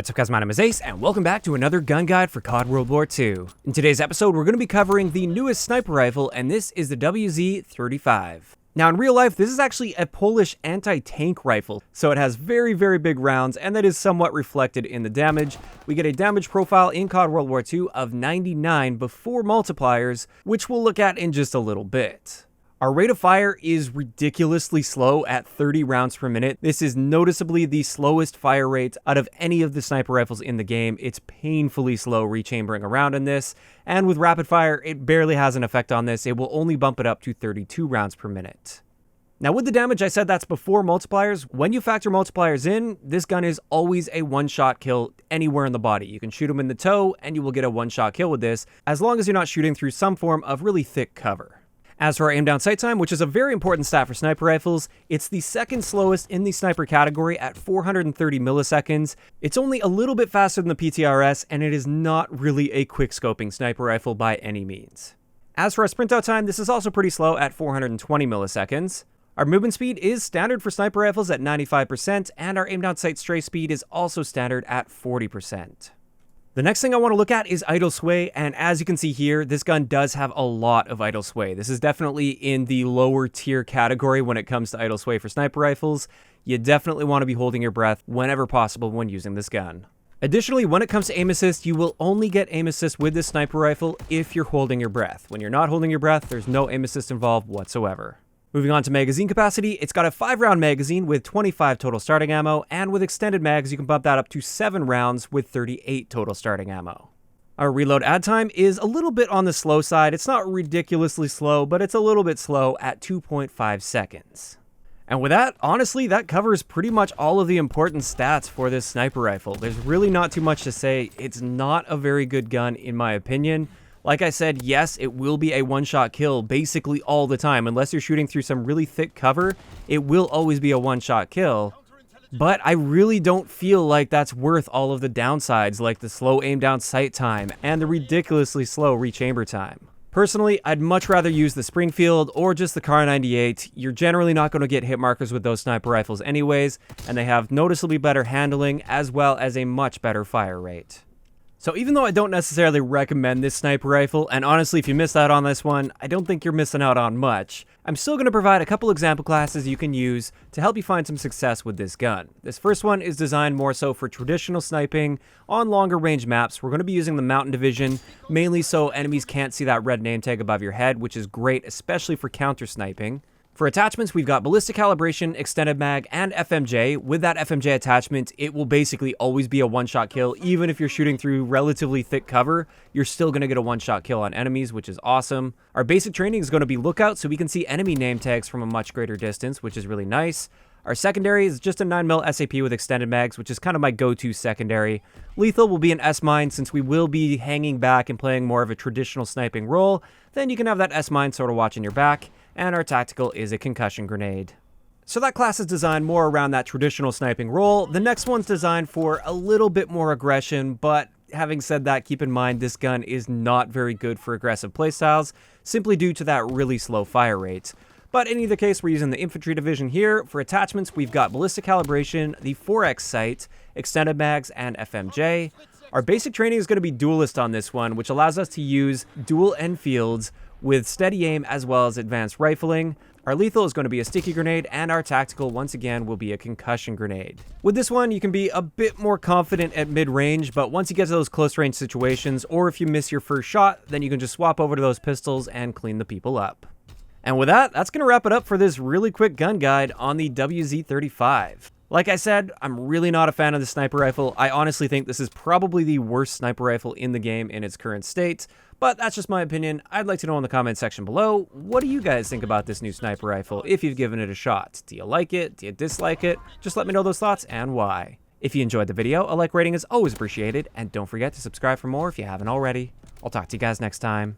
What's up guys, my name is Ace, and welcome back to another gun guide for CoD WW2. In today's episode, we're going to be covering the newest sniper rifle, and this is the WZ-35. Now in real life, this is actually a Polish anti-tank rifle, so it has very big rounds, and that is somewhat reflected in the damage. We get a damage profile in CoD WW2 of 99 before multipliers, which we'll look at in just a little bit. Our rate of fire is ridiculously slow at 30 rounds per minute. This is noticeably the slowest fire rate out of any of the sniper rifles in the game. It's painfully slow rechambering around in this, and with rapid fire, it barely has an effect on this. It will only bump it up to 32 rounds per minute. Now with the damage, I said that's before multipliers. When you factor multipliers in, this gun is always a one-shot kill anywhere in the body. You can shoot them in the toe, and you will get a one-shot kill with this, as long as you're not shooting through some form of really thick cover. As for our aim down sight time, which is a very important stat for sniper rifles, it's the second slowest in the sniper category at 430 milliseconds. It's only a little bit faster than the PTRS, and it is not really a quick scoping sniper rifle by any means. As for our sprint out time, this is also pretty slow at 420 milliseconds. Our movement speed is standard for sniper rifles at 95%, and our aim down sight stray speed is also standard at 40%. The next thing I want to look at is idle sway, and as you can see here, this gun does have a lot of idle sway. This is definitely in the lower tier category when it comes to idle sway for sniper rifles. You definitely want to be holding your breath whenever possible when using this gun. Additionally, when it comes to aim assist, you will only get aim assist with this sniper rifle if you're holding your breath. When you're not holding your breath, there's no aim assist involved whatsoever. Moving on to magazine capacity, it's got a 5-round magazine with 25 total starting ammo, and with extended mags, you can bump that up to 7 rounds with 38 total starting ammo. Our reload add time is a little bit on the slow side. It's not ridiculously slow, but it's a little bit slow at 2.5 seconds. And with that, honestly, that covers pretty much all of the important stats for this sniper rifle. There's really not too much to say. It's not a very good gun in my opinion. Like I said, yes, it will be a one-shot kill basically all the time. Unless you're shooting through some really thick cover, it will always be a one-shot kill. But I really don't feel like that's worth all of the downsides, like the slow aim down sight time and the ridiculously slow rechamber time. Personally, I'd much rather use the Springfield or just the Kar 98. You're generally not going to get hit markers with those sniper rifles anyways, and they have noticeably better handling as well as a much better fire rate. So even though I don't necessarily recommend this sniper rifle, and honestly if you missed out on this one, I don't think you're missing out on much, I'm still going to provide a couple example classes you can use to help you find some success with this gun. This first one is designed more so for traditional sniping on longer range maps. We're going to be using the Mountain Division, mainly so enemies can't see that red name tag above your head, which is great, especially for counter sniping. For attachments, we've got ballistic calibration, extended mag, and FMJ. With that FMJ attachment, it will basically always be a one-shot kill. Even if you're shooting through relatively thick cover, you're still going to get a one-shot kill on enemies, which is awesome. Our basic training is going to be lookout, so we can see enemy name tags from a much greater distance, which is really nice. Our secondary is just a 9mm SAP with extended mags, which is kind of my go-to secondary. Lethal will be an S-mine, since we will be hanging back and playing more of a traditional sniping role. Then you can have that S-mine sort of watching your back. And our tactical is a concussion grenade. So that class is designed more around that traditional sniping role. The next one's designed for a little bit more aggression, but having said that, keep in mind this gun is not very good for aggressive playstyles, simply due to that really slow fire rate. But in either case, we're using the infantry division here. For attachments, we've got ballistic calibration, the 4X sight, extended mags, and FMJ. Our basic training is going to be duelist on this one, which allows us to use dual Enfields with steady aim as well as advanced rifling. Our lethal is going to be a sticky grenade, and our tactical, once again, will be a concussion grenade. With this one, you can be a bit more confident at mid-range, but once you get to those close-range situations, or if you miss your first shot, then you can just swap over to those pistols and clean the people up. And with that, that's going to wrap it up for this really quick gun guide on the WZ-35. Like I said, I'm really not a fan of the sniper rifle. I honestly think this is probably the worst sniper rifle in the game in its current state, but that's just my opinion. I'd like to know in the comment section below, what do you guys think about this new sniper rifle if you've given it a shot? Do you like it? Do you dislike it? Just let me know those thoughts and why. If you enjoyed the video, a like rating is always appreciated, and don't forget to subscribe for more if you haven't already. I'll talk to you guys next time.